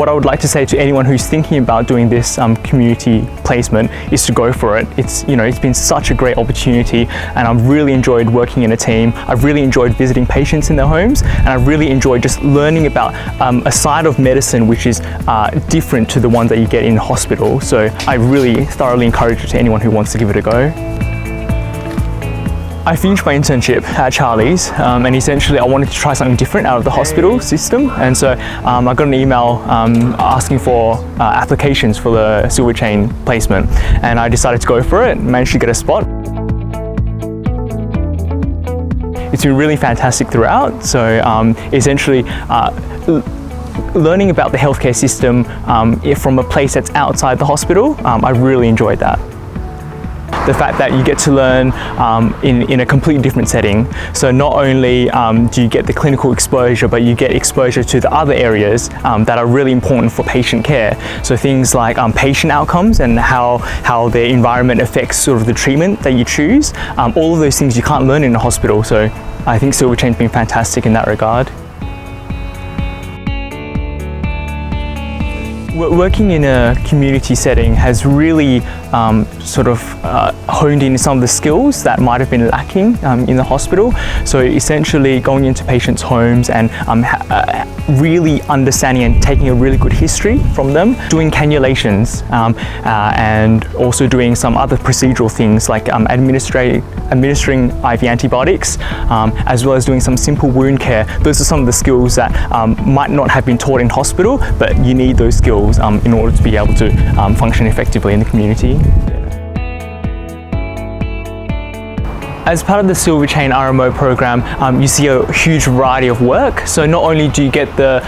what I would like to say to anyone who's thinking about doing this community placement is to go for it. It's been such a great opportunity, and I've really enjoyed working in a team. I've really enjoyed visiting patients in their homes, and I've really enjoyed just learning about a side of medicine which is different to the one that you get in hospital. So I really thoroughly encourage it to anyone who wants to give it a go. I finished my internship at Charlie's, and essentially I wanted to try something different out of the hospital system, and so I got an email asking for applications for the Silver Chain placement, and I decided to go for it and managed to get a spot. It's been really fantastic throughout, so essentially learning about the healthcare system from a place that's outside the hospital, I really enjoyed that. The fact that you get to learn in a completely different setting. So not only do you get the clinical exposure, but you get exposure to the other areas that are really important for patient care. So things like patient outcomes and how their environment affects sort of the treatment that you choose. All of those things you can't learn in a hospital. So I think Silver Chain's been fantastic in that regard. Working in a community setting has really honed in some of the skills that might have been lacking in the hospital. So essentially going into patients' homes and really understanding and taking a really good history from them, doing cannulations and also doing some other procedural things like administering IV antibiotics, as well as doing some simple wound care. Those are some of the skills that might not have been taught in hospital, but you need those skills in order to be able to function effectively in the community. As part of the Silver Chain RMO program, you see a huge variety of work. So not only do you get the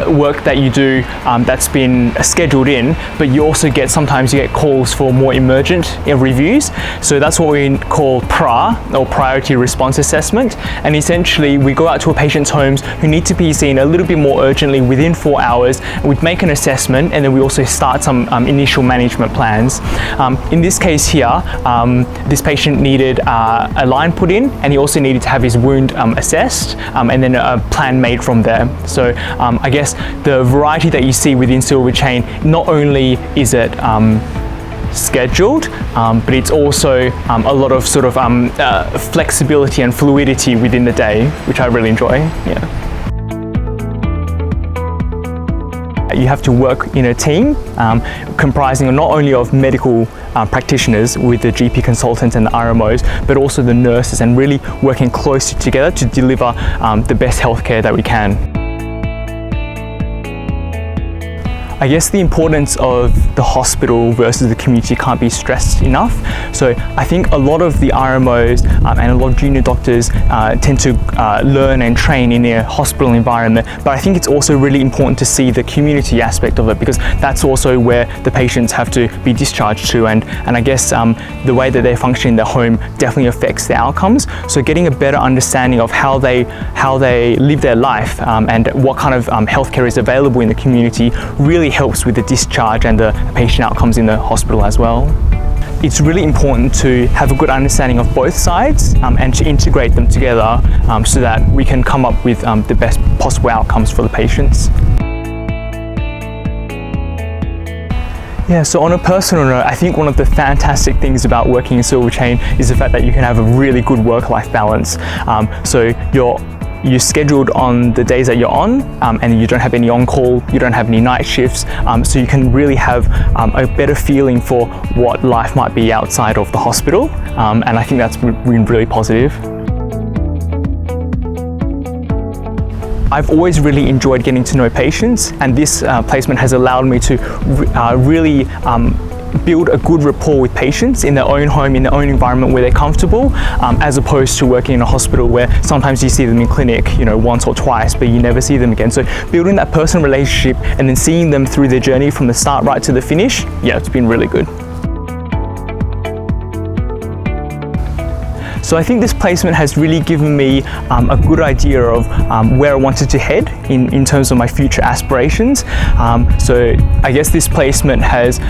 work that you do that's been scheduled in, but you also sometimes you get calls for more emergent reviews. So that's what we call PRA, or Priority Response Assessment. And essentially we go out to a patient's homes who need to be seen a little bit more urgently within 4 hours. We'd make an assessment, and then we also start some initial management plans. In this case here, this patient needed a line put in, and he also needed to have his wound assessed, and then a plan made from there. So I guess the variety that you see within Silver Chain, not only is it scheduled, but it's also a lot of flexibility and fluidity within the day, which I really enjoy. Yeah. You have to work in a team comprising not only of medical practitioners with the GP consultants and the RMOs, but also the nurses, and really working closely together to deliver the best healthcare that we can. I guess the importance of the hospital versus the community can't be stressed enough. So I think a lot of the RMOs and a lot of junior doctors tend to learn and train in a hospital environment, but I think it's also really important to see the community aspect of it, because that's also where the patients have to be discharged to, and I guess the way that they function in their home definitely affects their outcomes. So getting a better understanding of how they live their life and what kind of healthcare is available in the community really helps with the discharge and the patient outcomes in the hospital as well. It's really important to have a good understanding of both sides and to integrate them together so that we can come up with the best possible outcomes for the patients. Yeah, so on a personal note, I think one of the fantastic things about working in Silver Chain is the fact that you can have a really good work-life balance. So you're scheduled on the days that you're on, and you don't have any on-call, you don't have any night shifts, so you can really have a better feeling for what life might be outside of the hospital, and I think that's been really positive. I've always really enjoyed getting to know patients, and this placement has allowed me to really build a good rapport with patients in their own home, in their own environment where they're comfortable, as opposed to working in a hospital where sometimes you see them in clinic, once or twice, but you never see them again. So building that personal relationship and then seeing them through their journey from the start right to the finish, yeah, it's been really good. So I think this placement has really given me a good idea of where I wanted to head in terms of my future aspirations. So I guess this placement has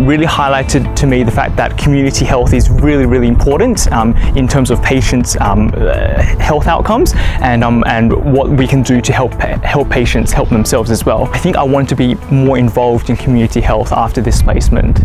really highlighted to me the fact that community health is really, really important in terms of patients' health outcomes and what we can do to help patients help themselves as well. I think I want to be more involved in community health after this placement.